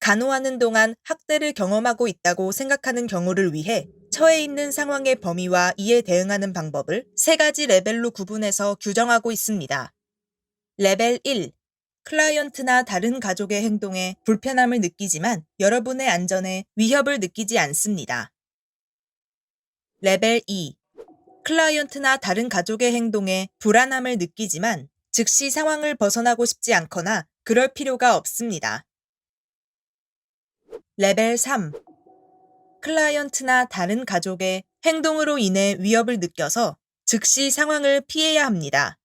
간호하는 동안 학대를 경험하고 있다고 생각하는 경우를 위해 처해 있는 상황의 범위와 이에 대응하는 방법을 3가지 레벨로 구분해서 규정하고 있습니다. 레벨 1. 클라이언트나 다른 가족의 행동에 불편함을 느끼지만 여러분의 안전에 위협을 느끼지 않습니다. 레벨 2. 클라이언트나 다른 가족의 행동에 불안함을 느끼지만 즉시 상황을 벗어나고 싶지 않거나 그럴 필요가 없습니다. 레벨 3. 클라이언트나 다른 가족의 행동으로 인해 위협을 느껴서 즉시 상황을 피해야 합니다.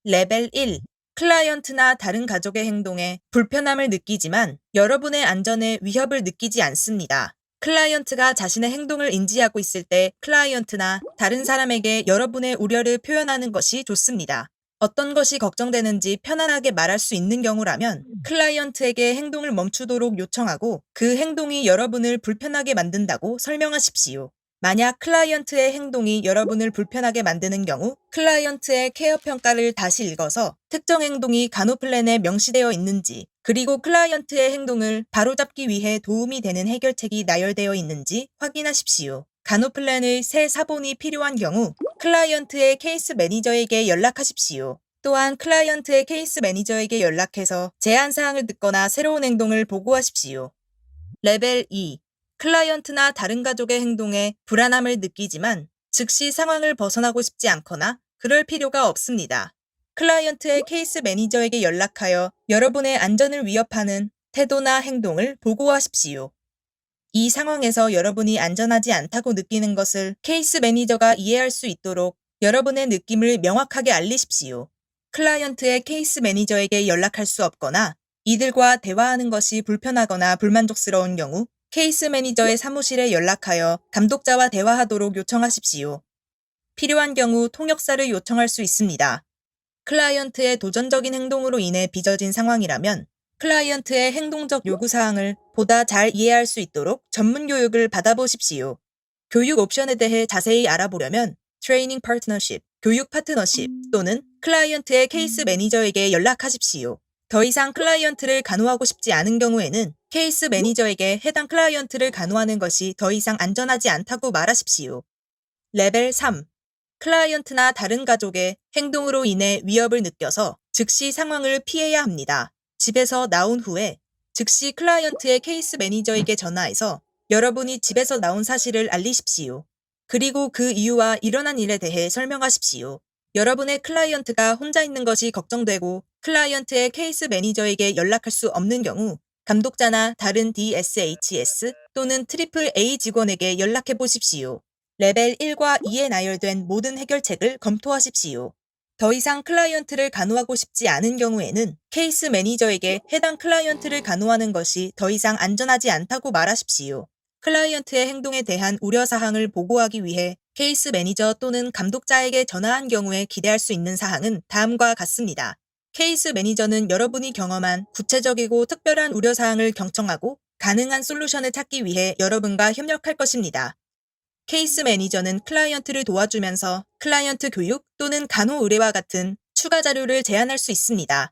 레벨 1. 클라이언트나 다른 가족의 행동에 불편함을 느끼지만 여러분의 안전에 위협을 느끼지 않습니다. 클라이언트가 자신의 행동을 인지하고 있을 때 클라이언트나 다른 사람에게 여러분의 우려를 표현하는 것이 좋습니다. 어떤 것이 걱정되는지 편안하게 말할 수 있는 경우라면 클라이언트에게 행동을 멈추도록 요청하고 그 행동이 여러분을 불편하게 만든다고 설명하십시오. 만약 클라이언트의 행동이 여러분을 불편하게 만드는 경우 클라이언트의 케어 평가를 다시 읽어서 특정 행동이 간호플랜에 명시되어 있는지 그리고 클라이언트의 행동을 바로잡기 위해 도움이 되는 해결책이 나열되어 있는지 확인하십시오. 간호플랜의 새 사본이 필요한 경우 클라이언트의 케이스 매니저에게 연락하십시오. 또한 클라이언트의 케이스 매니저에게 연락해서 제한사항을 듣거나 새로운 행동을 보고하십시오. 레벨 2. 클라이언트나 다른 가족의 행동에 불안함을 느끼지만 즉시 상황을 벗어나고 싶지 않거나 그럴 필요가 없습니다. 클라이언트의 케이스 매니저에게 연락하여 여러분의 안전을 위협하는 태도나 행동을 보고하십시오. 이 상황에서 여러분이 안전하지 않다고 느끼는 것을 케이스 매니저가 이해할 수 있도록 여러분의 느낌을 명확하게 알리십시오. 클라이언트의 케이스 매니저에게 연락할 수 없거나 이들과 대화하는 것이 불편하거나 불만족스러운 경우 케이스 매니저의 사무실에 연락하여 감독자와 대화하도록 요청하십시오. 필요한 경우 통역사를 요청할 수 있습니다. 클라이언트의 도전적인 행동으로 인해 빚어진 상황이라면 클라이언트의 행동적 요구사항을 보다 잘 이해할 수 있도록 전문 교육을 받아보십시오. 교육 옵션에 대해 자세히 알아보려면 트레이닝 파트너십, 교육 파트너십 또는 클라이언트의 케이스 매니저에게 연락하십시오. 더 이상 클라이언트를 간호하고 싶지 않은 경우에는 케이스 매니저에게 해당 클라이언트를 간호하는 것이 더 이상 안전하지 않다고 말하십시오. 레벨 3. 클라이언트나 다른 가족의 행동으로 인해 위협을 느껴서 즉시 상황을 피해야 합니다. 집에서 나온 후에 즉시 클라이언트의 케이스 매니저에게 전화해서 여러분이 집에서 나온 사실을 알리십시오. 그리고 그 이유와 일어난 일에 대해 설명하십시오. 여러분의 클라이언트가 혼자 있는 것이 걱정되고 클라이언트의 케이스 매니저에게 연락할 수 없는 경우 감독자나 다른 DSHS 또는 AAA 직원에게 연락해 보십시오. 레벨 1과 2에 나열된 모든 해결책을 검토하십시오. 더 이상 클라이언트를 간호하고 싶지 않은 경우에는 케이스 매니저에게 해당 클라이언트를 간호하는 것이 더 이상 안전하지 않다고 말하십시오. 클라이언트의 행동에 대한 우려사항을 보고하기 위해 케이스 매니저 또는 감독자에게 전화한 경우에 기대할 수 있는 사항은 다음과 같습니다. 케이스 매니저는 여러분이 경험한 구체적이고 특별한 우려사항을 경청하고 가능한 솔루션을 찾기 위해 여러분과 협력할 것입니다. 케이스 매니저는 클라이언트를 도와주면서 클라이언트 교육 또는 간호 의뢰와 같은 추가 자료를 제안할 수 있습니다.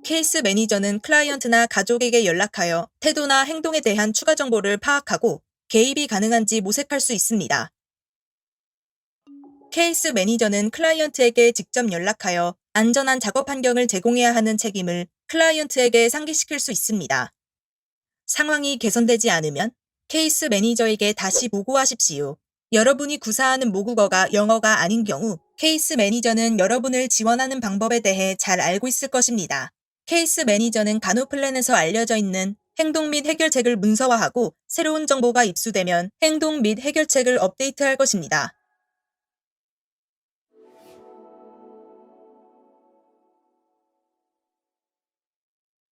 케이스 매니저는 클라이언트나 가족에게 연락하여 태도나 행동에 대한 추가 정보를 파악하고 개입이 가능한지 모색할 수 있습니다. 케이스 매니저는 클라이언트에게 직접 연락하여 안전한 작업 환경을 제공해야 하는 책임을 클라이언트에게 상기시킬 수 있습니다. 상황이 개선되지 않으면 케이스 매니저에게 다시 보고하십시오. 여러분이 구사하는 모국어가 영어가 아닌 경우 케이스 매니저는 여러분을 지원하는 방법에 대해 잘 알고 있을 것입니다. 케이스 매니저는 간호 플랜에서 알려져 있는 행동 및 해결책을 문서화하고 새로운 정보가 입수되면 행동 및 해결책을 업데이트할 것입니다.